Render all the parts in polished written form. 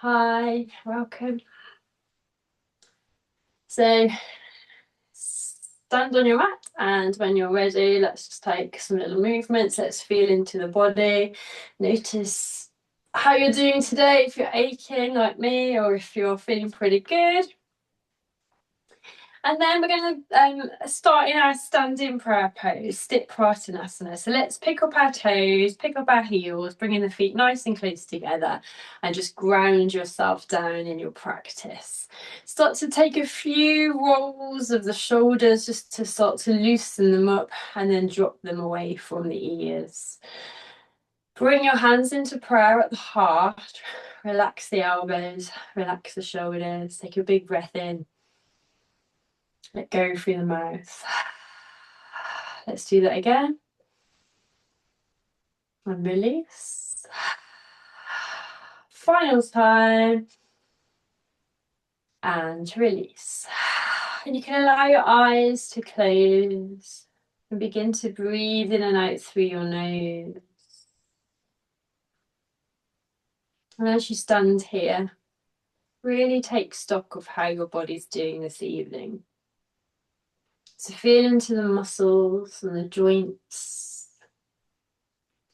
Hi, welcome. So stand on your mat, and when you're ready, let's just take some little movements. Let's feel into the body. Notice how you're doing today, if you're aching like me or if you're feeling pretty good. And then we're going to start in our standing prayer pose, Sthit Pratanasana. So let's pick up our toes, pick up our heels, bringing the feet nice and close together, and just ground yourself down in your practice. Start to take a few rolls of the shoulders just to start to loosen them up, and then drop them away from the ears. Bring your hands into prayer at the heart. Relax the elbows, relax the shoulders. Take a big breath in. Let go through the mouth. Let's do that again. And release. Final time. And release. And you can allow your eyes to close and begin to breathe in and out through your nose. And as you stand here, really take stock of how your body's doing this evening. So feel into the muscles and the joints.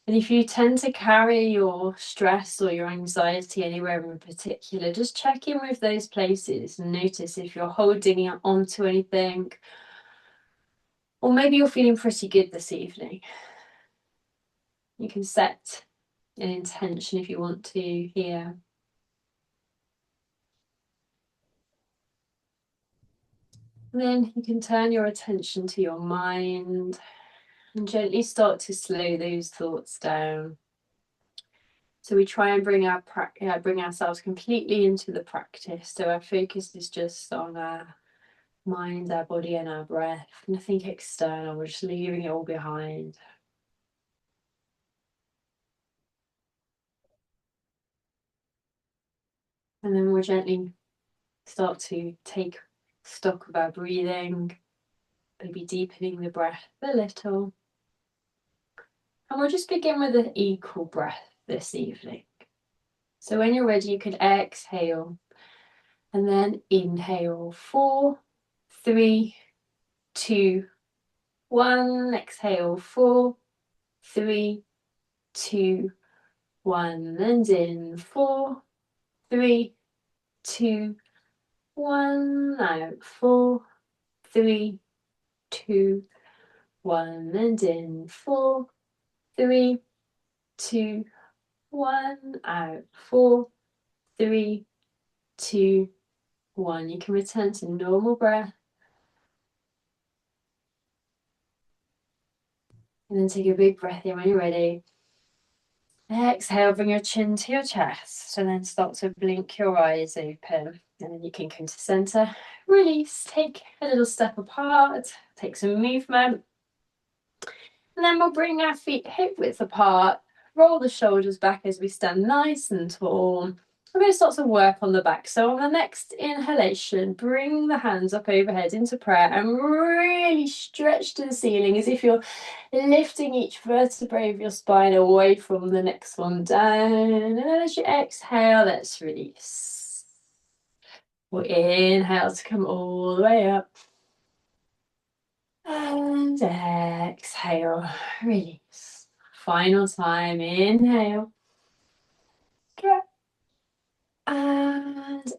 And if you tend to carry your stress or your anxiety anywhere in particular, just check in with those places and notice if you're holding onto anything. Or maybe you're feeling pretty good this evening. You can set an intention if you want to here. And then you can turn your attention to your mind and gently start to slow those thoughts down. So we try and bring ourselves completely into the practice. So our focus is just on our mind, our body, and our breath. Nothing external. We're just leaving it all behind. And then we'll gently start to take stock of our breathing, maybe deepening the breath a little. And we'll just begin with an equal breath this evening. So when you're ready, you can exhale and then inhale. 4, 3, 2, 1. Exhale. 4, 3, 2, 1. And in. 4, 3, 2, 1. Out. 4, 3, 2, 1. And in. 4, 3, 2, 1. Out. 4, 3, 2, 1. You can return to normal breath. And then take a big breath in when you're ready. Exhale, bring your chin to your chest, and then start to blink your eyes open. And then you can come to center, release, take a little step apart, take some movement. And then we'll bring our feet hip width apart, roll the shoulders back as we stand nice and tall. We're going to start to work on the back. So on the next inhalation, bring the hands up overhead into prayer and really stretch to the ceiling as if you're lifting each vertebrae of your spine away from the next one down. And then as you exhale, let's release. We'll inhale to come all the way up. And exhale, release. Final time, inhale. And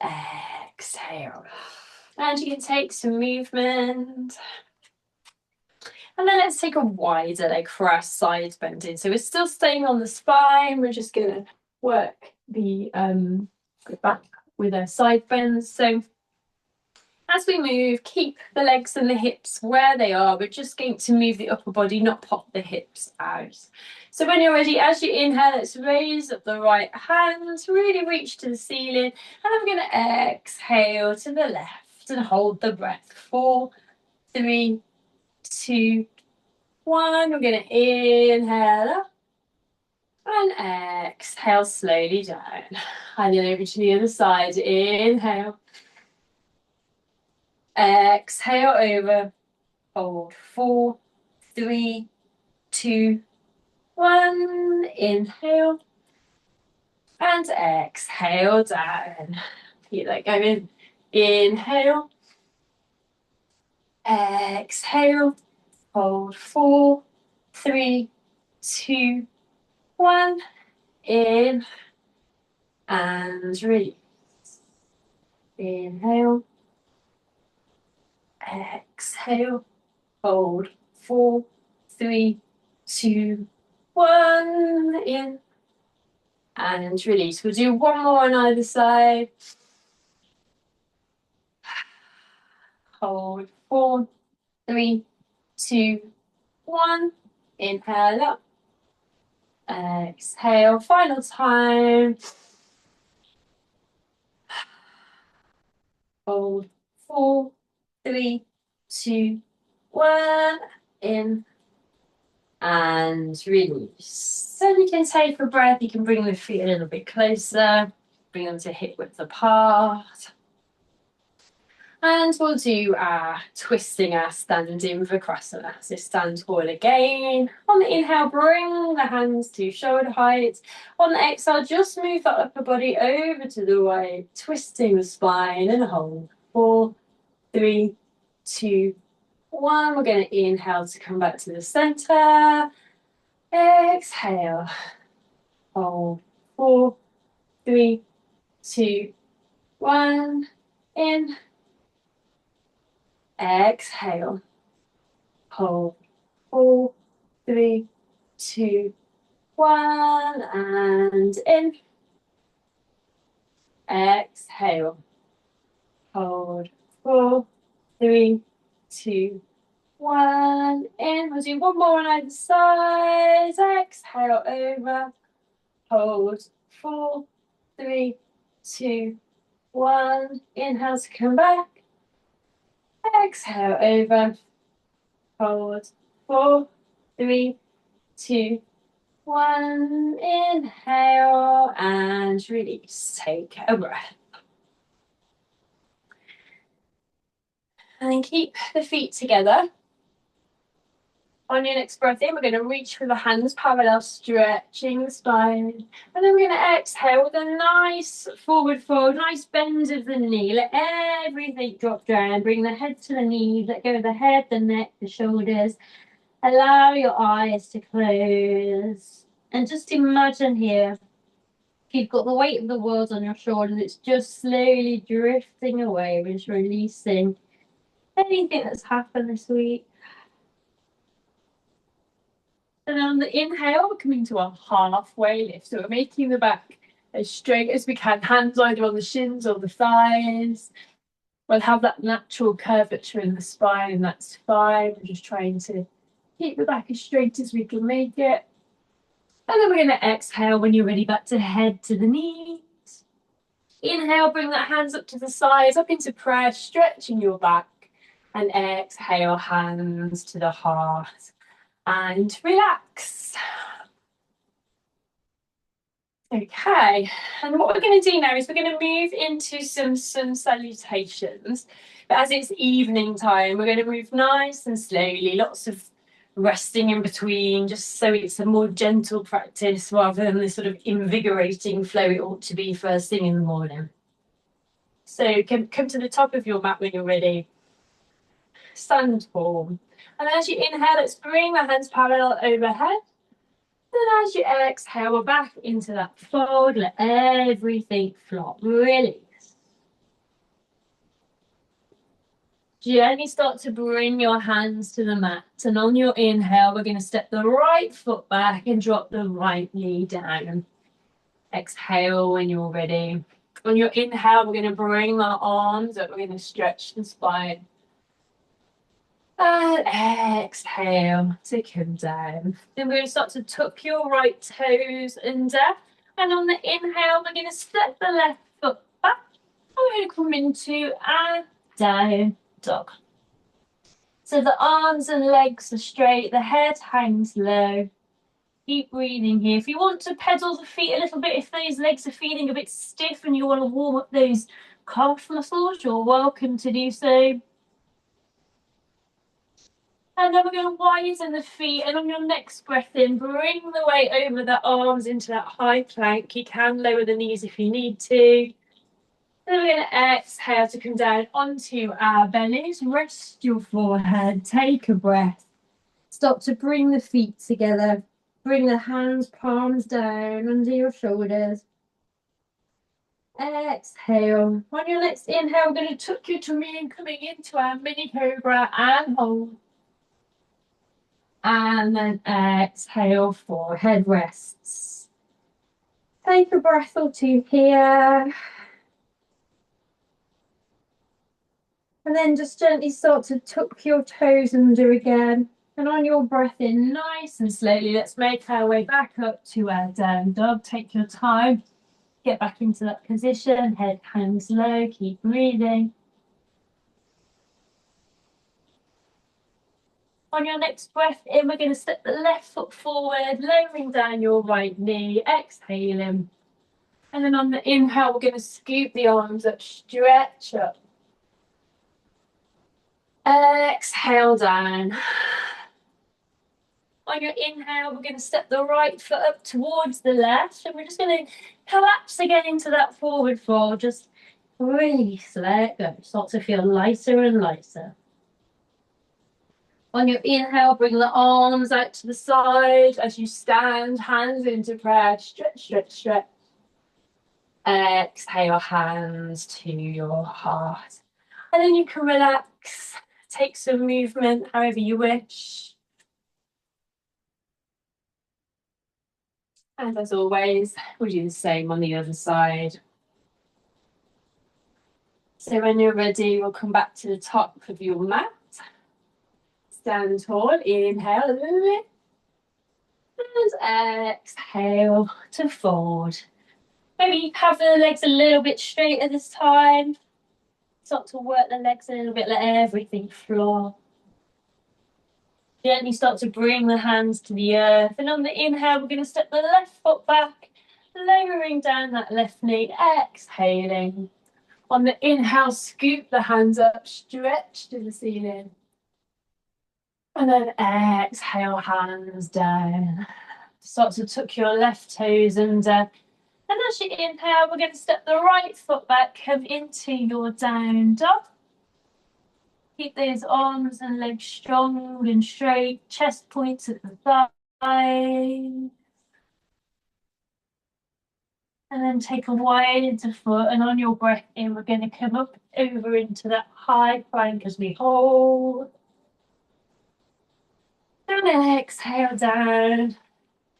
exhale. And you can take some movement. And then let's take a wider leg for our side bending. So we're still staying on the spine. We're just going to work the back with our side bends. So as we move, keep the legs and the hips where they are. We're just going to move the upper body, not pop the hips out. So when you're ready, as you inhale, let's raise up the right hand, really reach to the ceiling. And I'm going to exhale to the left and hold the breath. 4, 3, 2, 1. We're going to inhale up and exhale slowly down. And then over to the other side. Inhale. Exhale over. Hold. 4, 3, 2, 1. Inhale. And exhale down. Keep that going. Inhale. Exhale. Hold 4, 3, 2, 1. In and release. Inhale. Exhale. Hold 4, 3, 2, 1. In and release. We'll do one more on either side. Hold 4, 3, 2, 1. Inhale up. Exhale. Final time. Hold 4, 3, 2, 1. In and release. So you can take a breath. You can bring the feet a little bit closer. Bring them to hip width apart. And we'll do our twisting our standing Vikrasana. So stand tall again. On the inhale, bring the hands to shoulder height. On the exhale, just move that upper body over to the right, twisting the spine and hold. 4, 3, 2, 1. We're going to inhale to come back to the center. Exhale. Hold. 4, 3, 2, 1. In. Exhale. Hold. 4, 3, 2, 1. And in. Exhale. Hold. 4, 3, 2, 1. In. We'll do one more on either side. Exhale over. Hold. 4, 3, 2, 1. Inhale to come back. Exhale over. Hold. 4, 3, 2, 1. Inhale and release. Take a breath. And then keep the feet together. On your next breath in, we're going to reach for the hands parallel, stretching the spine. And then we're going to exhale with a nice forward fold, nice bend of the knee. Let everything drop down. Bring the head to the knees. Let go of the head, the neck, the shoulders. Allow your eyes to close. And just imagine here, you've got the weight of the world on your shoulders. It's just slowly drifting away. We're just releasing anything that's happened this week. And on the inhale, we're coming to a halfway lift. So we're making the back as straight as we can. Hands either on the shins or the thighs. We'll have that natural curvature in the spine, and that's fine. We're just trying to keep the back as straight as we can make it. And then we're going to exhale when you're ready, back to head to the knees. Inhale, bring that hands up to the sides, up into prayer, stretching your back. And exhale, hands to the heart. And relax. Okay, and what we're going to do now is we're going to move into some salutations. But as it's evening time, we're going to move nice and slowly, lots of resting in between, just so it's a more gentle practice rather than the sort of invigorating flow it ought to be first thing in the morning. So come to the top of your mat when you're ready. Stand tall. And as you inhale, let's bring the hands parallel overhead. And as you exhale, we're back into that fold. Let everything flop. Release. Gently start to bring your hands to the mat. And on your inhale, we're going to step the right foot back and drop the right knee down. Exhale when you're ready. On your inhale, we're going to bring our arms up. We're going to stretch the spine. And exhale to come down. Then we're going to start to tuck your right toes under. And on the inhale, we're going to step the left foot back. And we're going to come into a down dog. So the arms and legs are straight. The head hangs low. Keep breathing here. If you want to pedal the feet a little bit, if those legs are feeling a bit stiff and you want to warm up those calf muscles, you're welcome to do so. And then we're going to widen the feet, and on your next breath in, bring the weight over the arms into that high plank. You can lower the knees if you need to. Then we're going to exhale to come down onto our bellies. Rest your forehead, take a breath. Start to bring the feet together. Bring the hands, palms down under your shoulders. Exhale. On your next inhale, we're going to tuck your tummy in, coming into our mini cobra and hold. And then exhale, forehead rests. Take a breath or two here. And then just gently start to tuck your toes under again. And on your breath in, nice and slowly, let's make our way back up to our down dog. Take your time. Get back into that position. Head hangs low. Keep breathing. On your next breath in, we're going to step the left foot forward, lowering down your right knee, exhaling. And then on the inhale, we're going to scoop the arms up, stretch up. Exhale down. On your inhale, we're going to step the right foot up towards the left, and we're just going to collapse again into that forward fold. Just release, let go. Start to feel lighter and lighter. On your inhale, bring the arms out to the side as you stand, hands into prayer. Stretch, stretch, stretch. Exhale, hands to your heart. And then you can relax, take some movement however you wish. And as always, we'll do the same on the other side. So when you're ready, we'll come back to the top of your mat. Stand tall, inhale a little bit. And exhale to fold. Maybe have the legs a little bit straighter this time. Start to work the legs a little bit, let everything flow. Gently start to bring the hands to the earth. And on the inhale, we're going to step the left foot back, lowering down that left knee, exhaling. On the inhale, scoop the hands up, stretch to the ceiling. And then exhale, hands down. Start to tuck your left toes under. And as you inhale, we're going to step the right foot back, come into your down dog. Keep those arms and legs strong and straight, chest points at the thigh. And then take a wide foot, and on your breath in, we're going to come up over into that high plank as we hold. And exhale down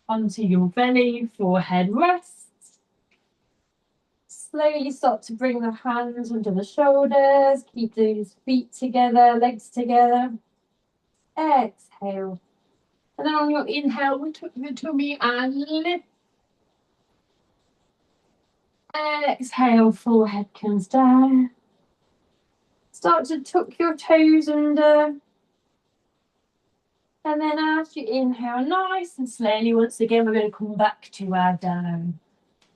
onto your belly, forehead rests. Slowly start to bring the hands under the shoulders. Keep those feet together, legs together. Exhale. And then on your inhale, we tuck the tummy and lift. Exhale, forehead comes down. Start to tuck your toes under. And then as you inhale, nice and slowly, once again, we're going to come back to our down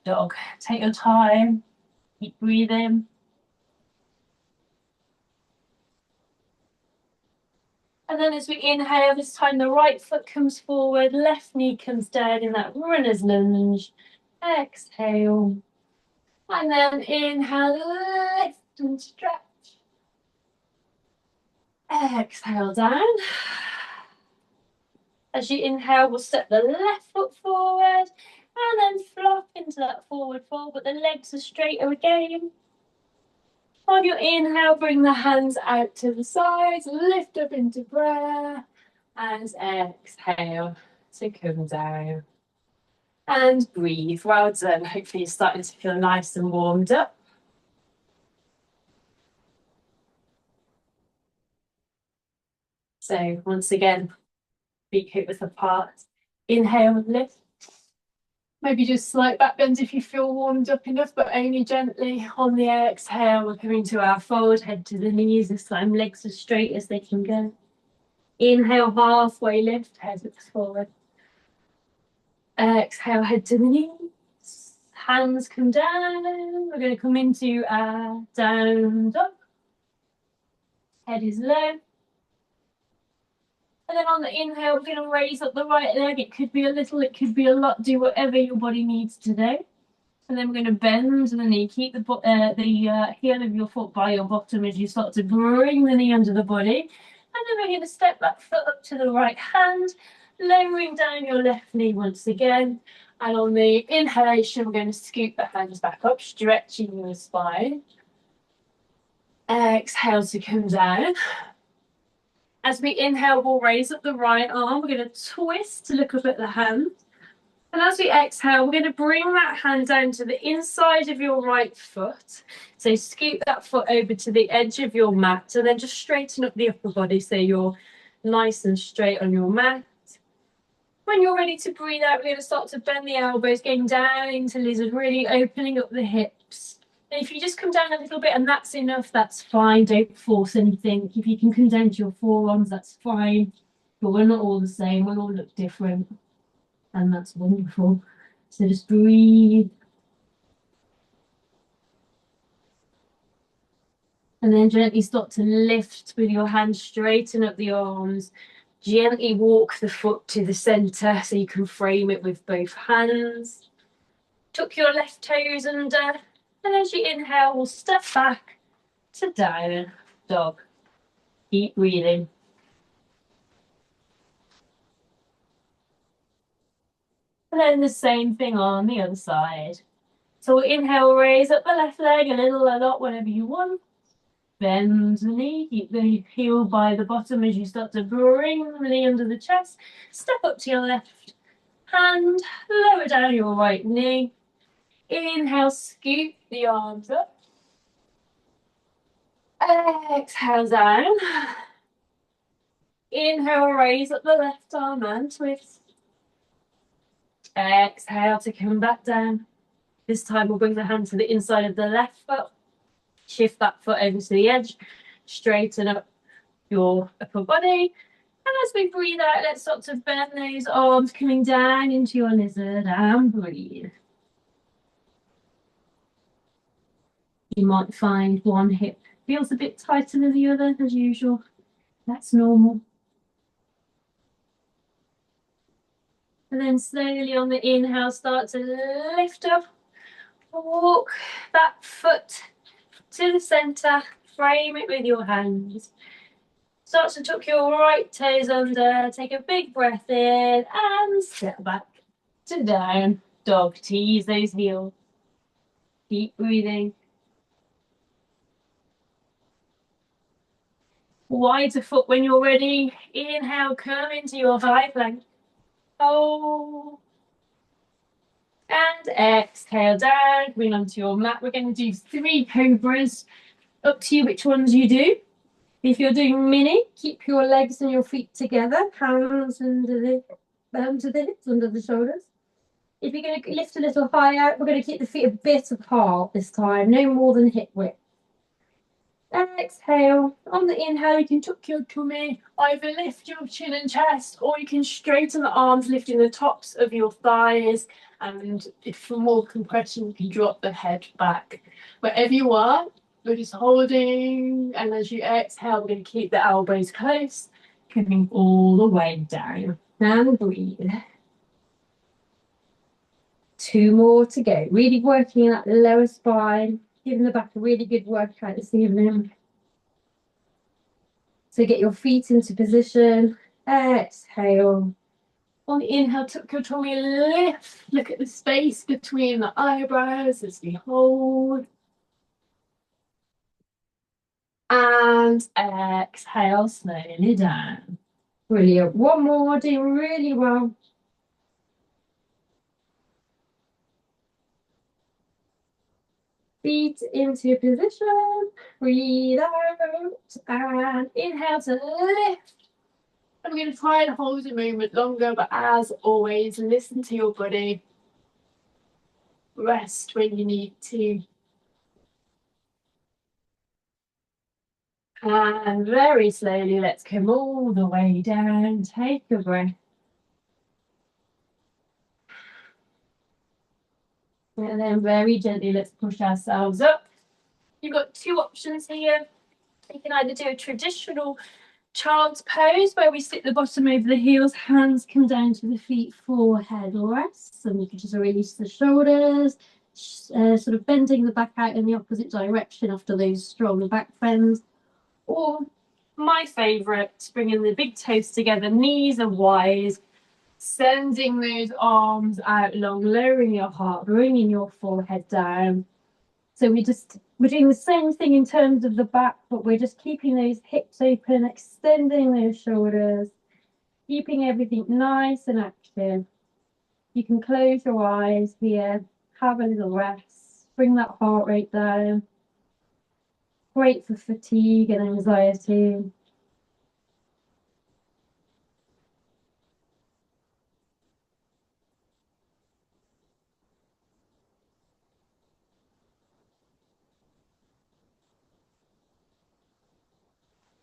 dog. Take your time. Keep breathing. And then as we inhale, this time the right foot comes forward, left knee comes down in that runner's lunge. Exhale. And then inhale, lift and stretch. Exhale down. As you inhale, we'll step the left foot forward and then flop into that forward fold, but the legs are straighter again. On your inhale, bring the hands out to the sides, lift up into prayer, and exhale to come down. And breathe. Well done. Hopefully you're starting to feel nice and warmed up. So once again, feet hip width apart. Inhale, lift. Maybe just slight back bends if you feel warmed up enough, but only gently. On the exhale, we're coming to our forward, head to the knees. This time, legs as straight as they can go. Inhale, halfway lift, head looks forward. Exhale, head to the knees. Hands come down. We're going to come into our down dog. Head is low. And then on the inhale, we're going to raise up the right leg. It could be a little, it could be a lot. Do whatever your body needs to do. And then we're going to bend the knee. Keep the heel of your foot by your bottom as you start to bring the knee under the body. And then we're going to step that foot up to the right hand, lowering down your left knee once again. And on the inhalation, we're going to scoop the hands back up, stretching your spine. Exhale to come down. As we inhale, we'll raise up the right arm. We're going to twist to look up at the hand. And as we exhale, we're going to bring that hand down to the inside of your right foot. So scoop that foot over to the edge of your mat, and then just straighten up the upper body so you're nice and straight on your mat. When you're ready to breathe out, we're going to start to bend the elbows, getting down into lizard, really opening up the hips. And if you just come down a little bit and that's enough, that's fine. Don't force anything. If you can come down to your forearms, that's fine. But we're not all the same. We'll all look different. And that's wonderful. So just breathe. And then gently start to lift with your hands, straighten up the arms. Gently walk the foot to the center so you can frame it with both hands. Tuck your left toes under. And as you inhale, we'll step back to down dog. Keep breathing. And then the same thing on the other side. So we'll inhale, raise up the left leg a little, a lot, whatever you want. Bend the knee, keep the heel by the bottom as you start to bring the knee under the chest. Step up to your left hand, lower down your right knee. Inhale, scoop the arms up. Exhale down. Inhale, raise up the left arm and twist. Exhale to come back down. This time we'll bring the hand to the inside of the left foot. Shift that foot over to the edge. Straighten up your upper body. And as we breathe out, let's start to bend those arms, coming down into your lizard, and breathe. You might find one hip feels a bit tighter than the other, as usual. That's normal. And then slowly on the inhale, start to lift up. Walk that foot to the center. Frame it with your hands. Start to tuck your right toes under. Take a big breath in and step back to down dog. Tease those heels. Keep breathing. Wider foot when you're ready. Inhale, come into your high plank. Hold. And exhale down. Bring onto your mat. We're going to do 3 cobras. Up to you which ones you do. If you're doing mini, keep your legs and your feet together. Hands under the hips, under the shoulders. If you're going to lift a little higher, we're going to keep the feet a bit apart this time. No more than hip width. Exhale. On the inhale, you can tuck your tummy, either lift your chin and chest, or you can straighten the arms, lifting the tops of your thighs. And if for more compression, you can drop the head back. Wherever you are, we're just holding. And as you exhale, we're going to keep the elbows close, coming all the way down. And breathe. 2 more to go. Really working that lower spine. Giving the back a really good workout this evening. So get your feet into position. Exhale. On the inhale, tuck your tummy, lift. Look at the space between the eyebrows as we hold. And exhale, slowly down. Brilliant. One more, doing really well. Feet into position, breathe out, and inhale to lift. And we're going to try and hold the movement longer, but as always, listen to your body. Rest when you need to. And very slowly, let's come all the way down. Take a breath. And then very gently, let's push ourselves up. You've got 2 options here. You can either do a traditional child's pose, where we sit the bottom over the heels, hands come down to the feet, forehead rests, and you can just release the shoulders, sort of bending the back out in the opposite direction after those strong back bends. Or my favourite, bringing the big toes together, knees are wide, sending those arms out long, lowering your heart, bringing your forehead down. So we're doing the same thing in terms of the back, but we're just keeping those hips open, extending those shoulders, keeping everything nice and active. You can close your eyes here, have a little rest, bring that heart rate down. Great for fatigue and anxiety.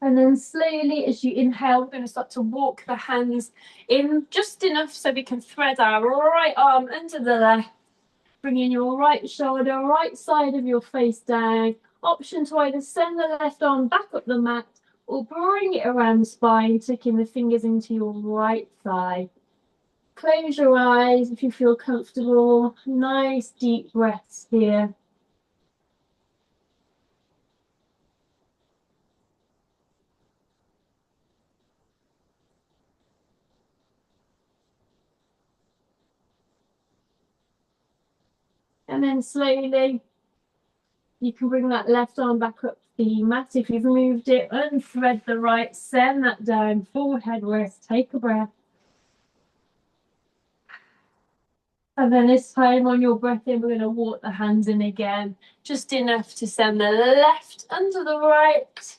And then slowly, as you inhale, we're going to start to walk the hands in just enough so we can thread our right arm under the left, bringing your right shoulder, right side of your face down. Option to either send the left arm back up the mat or bring it around the spine, tucking the fingers into your right thigh. Close your eyes if you feel comfortable. Nice deep breaths here. And then slowly, you can bring that left arm back up the mat. If you've moved it, unthread the right, send that down, forehead rest, take a breath. And then this time on your breath in, we're going to walk the hands in again, just enough to send the left under the right.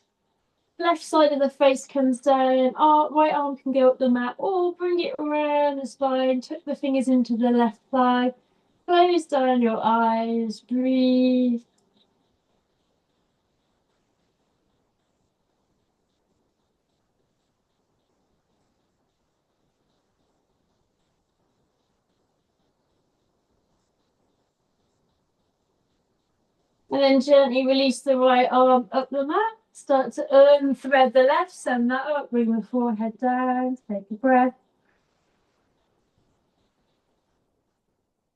Left side of the face comes down, right arm can go up the mat, or bring it around the spine, tuck the fingers into the left thigh, close down your eyes, breathe. And then gently release the right arm up the mat. Start to unthread the left, send that up, bring the forehead down, take a breath.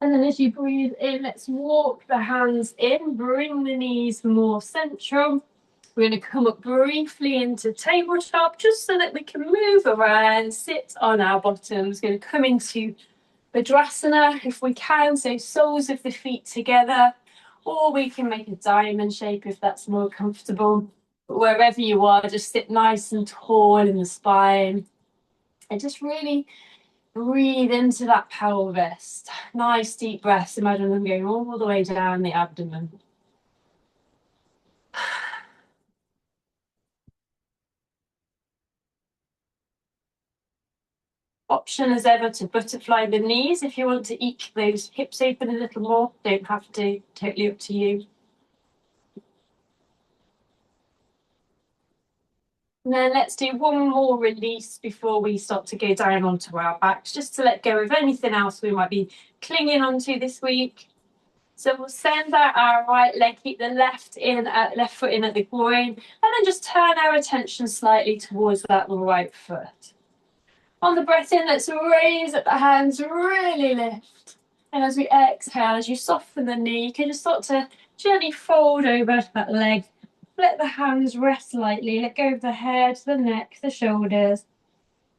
And then as you breathe in, let's walk the hands in, bring the knees more central. We're going to come up briefly into tabletop just so that we can move around, sit on our bottoms. Going to come into Vajrasana if we can, so soles of the feet together, or we can make a diamond shape if that's more comfortable. But wherever you are, just sit nice and tall in the spine and just really breathe into that pelvis. Nice deep breaths. Imagine them going all the way down the abdomen. Option as ever to butterfly the knees if you want to eke those hips open a little more. Don't have to, totally up to you. And then let's do one more release before we start to go down onto our backs, just to let go of anything else we might be clinging onto this week. So we'll send out our right leg, keep the left foot in at the groin, and then just turn our attention slightly towards that right foot. On the breath in, let's raise up the hands, really lift. And as we exhale, as you soften the knee, you can just start to gently fold over that leg. Let the hands rest lightly. Let go of the head, the neck, the shoulders.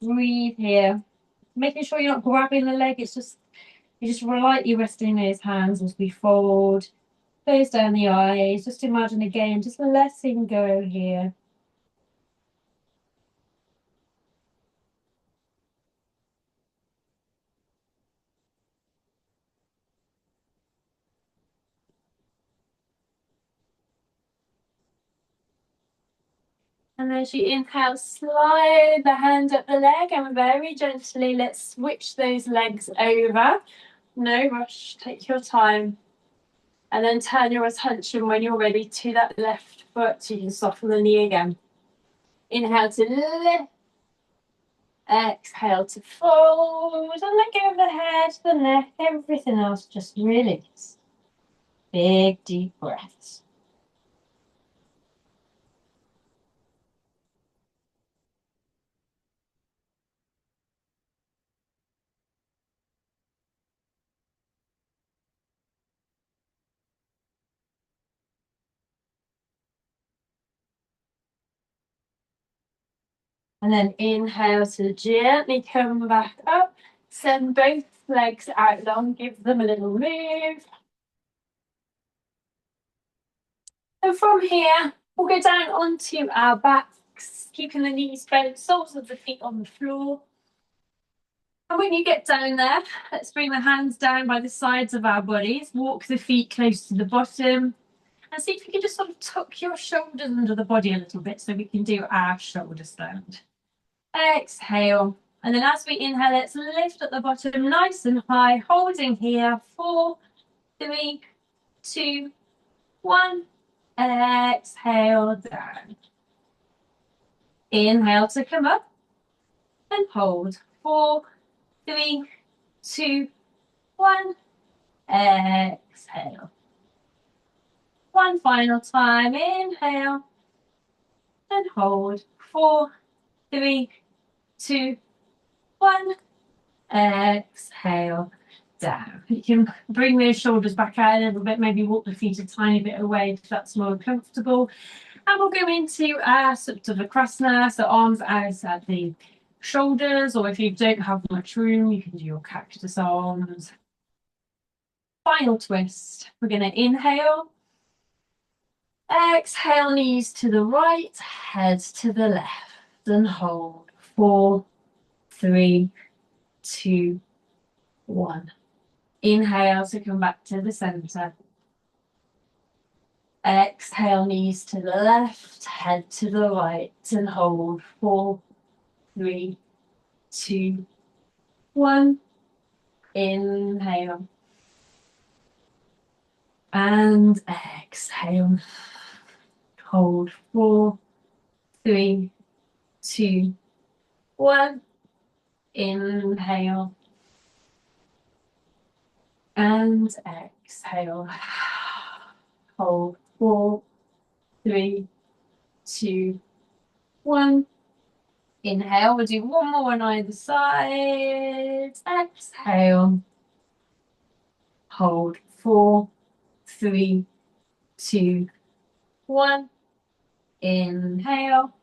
Breathe here. Making sure you're not grabbing the leg. You're just lightly resting those hands as we fold. Close down the eyes. Just imagine again, just letting go here. And as you inhale, slide the hand up the leg, and very gently, let's switch those legs over. No rush, take your time. And then turn your attention when you're ready to that left foot, so you can soften the knee again. Inhale to lift. Exhale to fold, and let go of the head, the neck, everything else, just release. Big deep breaths. And then inhale to gently come back up. Send both legs out long, give them a little move. And from here, we'll go down onto our backs, keeping the knees bent, soles of the feet on the floor. And when you get down there, let's bring the hands down by the sides of our bodies, walk the feet close to the bottom, and see if you can just sort of tuck your shoulders under the body a little bit so we can do our shoulder stand. Exhale. And then as we inhale, let's lift at the bottom nice and high, holding here. 4, 3, 2, 1. Exhale down. Inhale to come up and hold. 4, 3, 2, 1. Exhale. One final time. Inhale and hold. 4, 3, 2, 1. Exhale down. You can bring those shoulders back out a little bit, maybe walk the feet a tiny bit away if that's more comfortable. And we'll go into our Suttavajrasana, so arms out at the shoulders, or if you don't have much room, you can do your cactus arms. Final twist. We're going to inhale. Exhale, knees to the right, head to the left, and hold. 4, 3, 2, 1. Inhale to come back to the center. Exhale, knees to the left, head to the right, and hold. 4, 3, 2, 1. Inhale. And exhale. Hold. 4, 3, 2, 1. Inhale. And exhale. Hold. 4, 3, 2, 1. Inhale. We'll do one more on either side. Exhale. Hold. 4, 3, 2, 1. Inhale.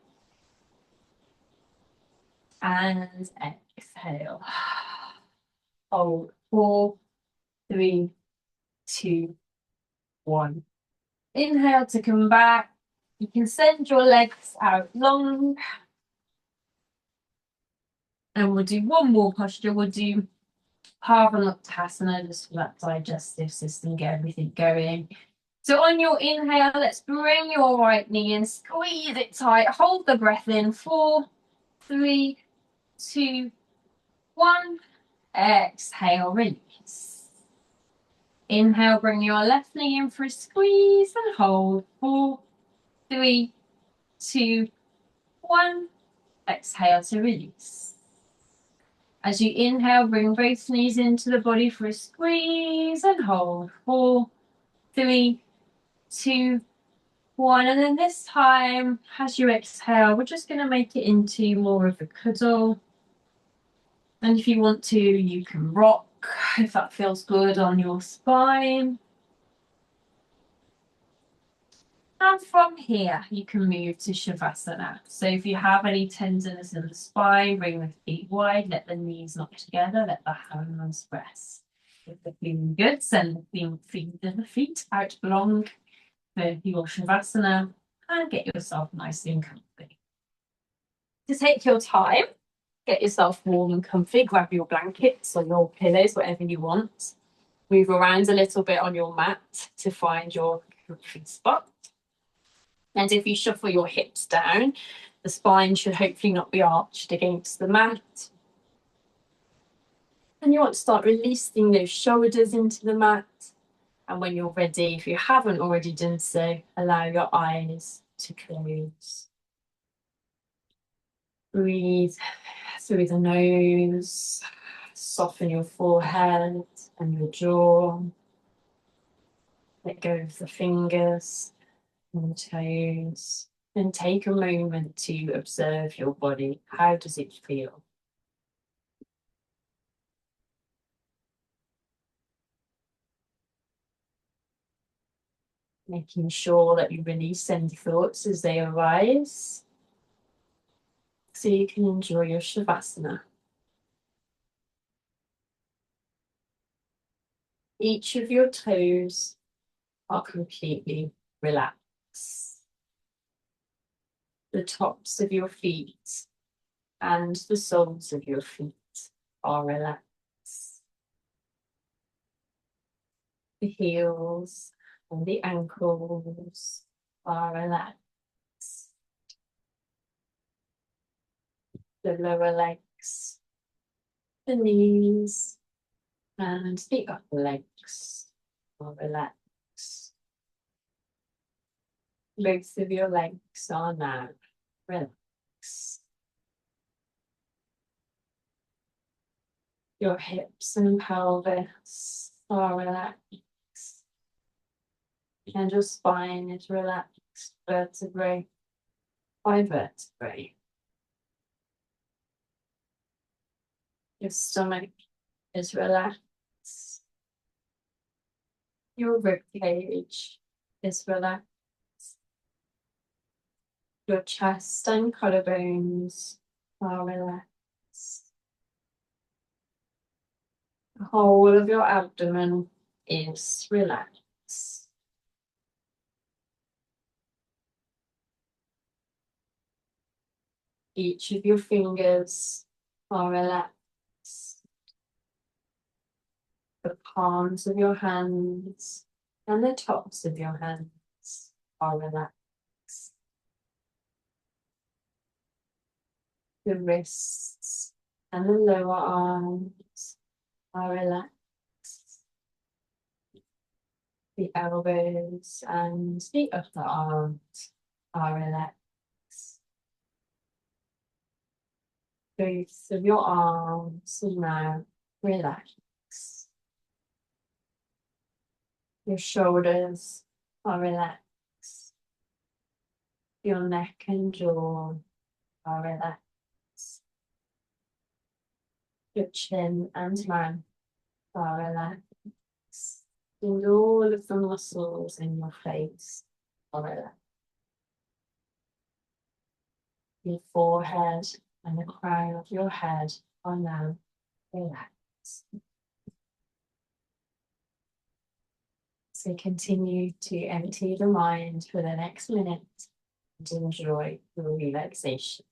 And exhale. Hold. 4, 3, 2, 1. Inhale to come back. You can send your legs out long. And we'll do one more posture. We'll do Pavanuktasana, just for that digestive system, get everything going. So on your inhale, let's bring your right knee in, squeeze it tight, hold the breath in. 4, 3, 2, 1. Exhale, release. Inhale, bring your left knee in for a squeeze and hold. 4, 3, 2, 1. Exhale to release. As you inhale, bring both knees into the body for a squeeze and hold. 4, 3, 2, 1. And then this time, as you exhale, we're just going to make it into more of a cuddle. And if you want to, you can rock if that feels good on your spine. And from here, you can move to Shavasana. So if you have any tenderness in the spine, bring the feet wide, let the knees knock together, let the hands rest. If they're feeling good, send the feet out long for your Shavasana and get yourself nice and comfy. To take your time, get yourself warm and comfy, grab your blankets or your pillows, whatever you want. Move around a little bit on your mat to find your comfy spot. And if you shuffle your hips down, the spine should hopefully not be arched against the mat. And you want to start releasing those shoulders into the mat. And when you're ready, if you haven't already done so, allow your eyes to close. Breathe through the nose. Soften your forehead and your jaw. Let go of the fingers and toes. And take a moment to observe your body. How does it feel? Making sure that you release any thoughts as they arise. so you can enjoy your Shavasana. Each of your toes are completely relaxed. The tops of your feet and the soles of your feet are relaxed. The heels and the ankles are relaxed. The lower legs, the knees, and the upper legs are relaxed. Both of your legs are now relaxed. Your hips and pelvis are relaxed. And your spine is relaxed, vertebrae by vertebrae. Your stomach is relaxed. Your rib cage is relaxed. Your chest and collarbones are relaxed. The whole of your abdomen is relaxed. Each of your fingers are relaxed. The palms of your hands and the tops of your hands are relaxed. The wrists and the lower arms are relaxed. The elbows and the upper arms are relaxed. Both of your arms are now relaxed. Your shoulders are relaxed. Your neck and jaw are relaxed. Your chin and mouth are relaxed. And all of the muscles in your face are relaxed. Your forehead and the crown of your head are now relaxed. So continue to empty the mind for the next minute and enjoy your relaxation.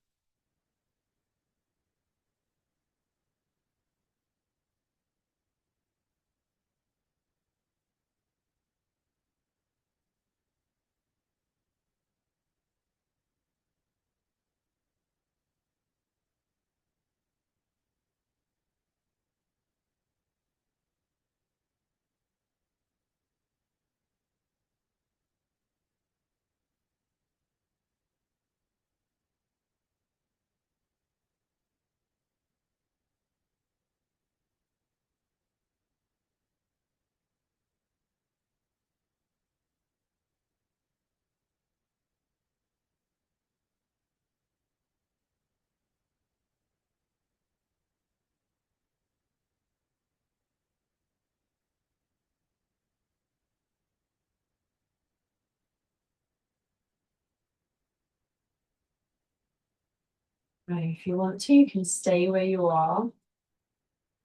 Right, if you want to, you can stay where you are.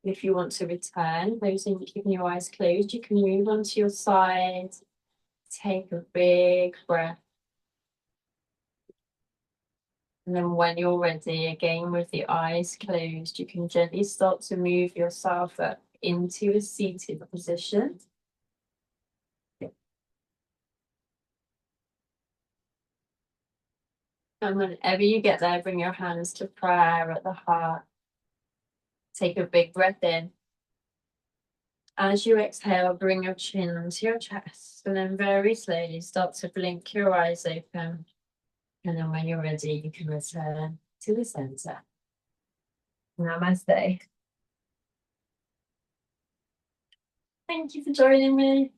If you want to return, keeping your eyes closed, you can move onto your side. Take a big breath. And then when you're ready, again with the eyes closed, you can gently start to move yourself up into a seated position. And whenever you get there, bring your hands to prayer at the heart. Take a big breath in. As you exhale, bring your chin onto your chest, and then very slowly start to blink your eyes open. And then when you're ready, you can return to the center. Namaste. Thank you for joining me.